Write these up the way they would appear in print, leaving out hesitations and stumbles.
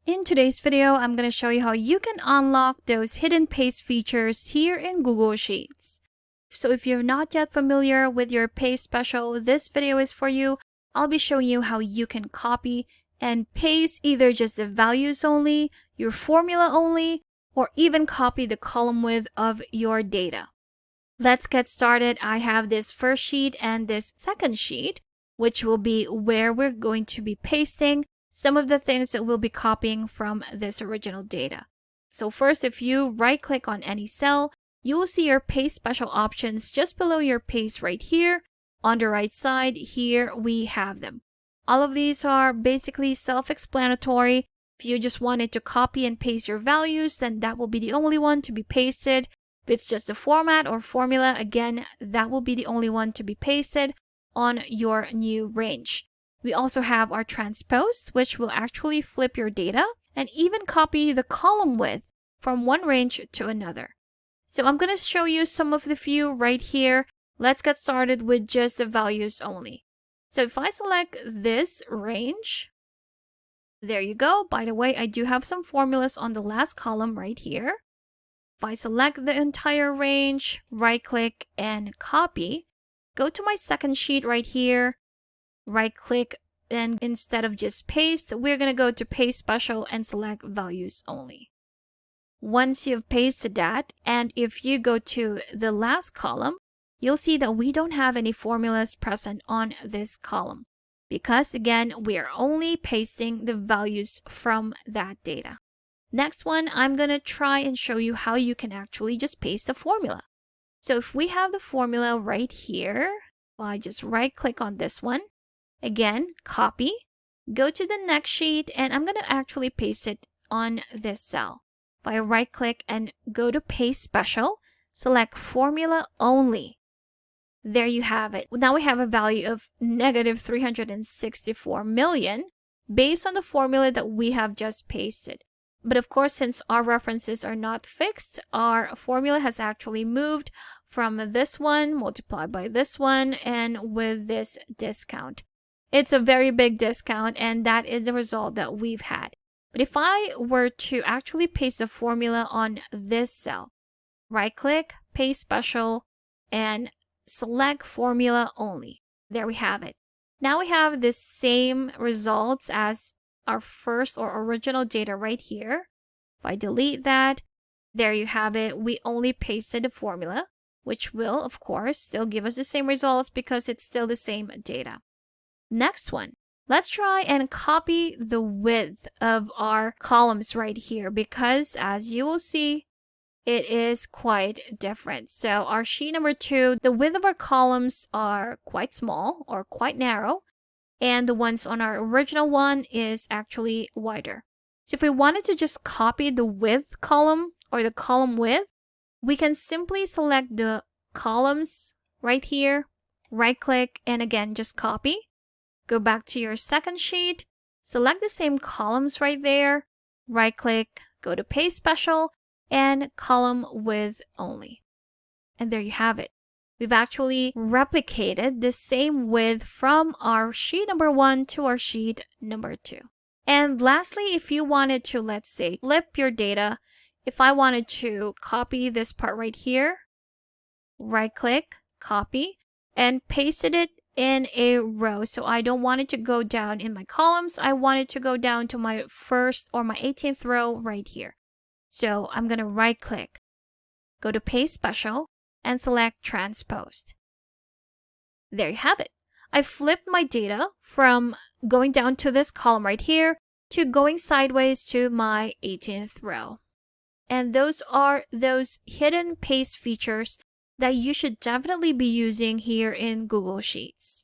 In today's video, I'm going to show you how you can unlock those hidden paste features here in Google Sheets. So if you're not yet familiar with your paste special, this video is for you. I'll be showing you how you can copy and paste either just the values only, your formula only, or even copy the column width of your data. Let's get started. I have this first sheet and this second sheet, which will be where we're going to be pasting some of the things that we'll be copying from this original data. So first, if you right click on any cell, you will see your paste special options just below your paste right here. On the right side here, we have them. All of these are basically self-explanatory. If you just wanted to copy and paste your values, then that will be the only one to be pasted. If it's just a format or formula, again, that will be the only one to be pasted on your new range. We also have our transpose, which will actually flip your data and even copy the column width from one range to another. So I'm going to show you some of the few right here. Let's get started with just the values only. So if I select this range, there you go. By the way, I do have some formulas on the last column right here. If I select the entire range, right click and copy, go to my second sheet right here, right click, and instead of just paste, we're going to go to paste special and select values only. Once you've pasted that, and if you go to the last column, you'll see that we don't have any formulas present on this column because again, we are only pasting the values from that data. Next one, I'm going to try and show you how you can actually just paste a formula. So if we have the formula right here, I just right click on this one. Again, copy, go to the next sheet, and I'm going to actually paste it on this cell. If I right click and go to paste special, select formula only. There you have it. Now we have a value of negative 364 million based on the formula that we have just pasted. But of course, since our references are not fixed, our formula has actually moved from this one multiplied by this one and with this discount. It's a very big discount, and that is the result that we've had. But if I were to actually paste the formula on this cell, right click, paste special, and select formula only. There we have it. Now we have the same results as our first or original data right here. If I delete that, there you have it. We only pasted the formula, which will, of course, still give us the same results because it's still the same data. Next one, let's try and copy the width of our columns right here because as you will see, it is quite different. So our sheet number 2, the width of our columns are quite small or quite narrow, and the ones on our original one is actually wider. So if we wanted to just copy the width column or the column width, we can simply select the columns right here, right click, and again, just copy. Go back to your second sheet, select the same columns right there, right click, go to paste special, and column width only. And there you have it. We've actually replicated the same width from our sheet number 1 to our sheet number 2. And lastly, if you wanted to, let's say, flip your data, if I wanted to copy this part right here, right click, copy, and pasted it in a row. So I don't want it to go down in my columns. I want it to go down to my first or my 18th row right here. So I'm going to right click, go to paste special, and select transposed. There you have it. I flipped my data from going down to this column right here to going sideways to my 18th row. And those are those hidden paste features that you should definitely be using here in Google Sheets.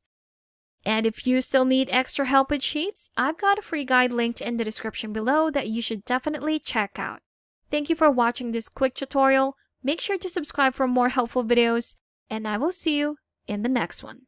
And if you still need extra help with Sheets, I've got a free guide linked in the description below that you should definitely check out. Thank you for watching this quick tutorial. Make sure to subscribe for more helpful videos, and I will see you in the next one.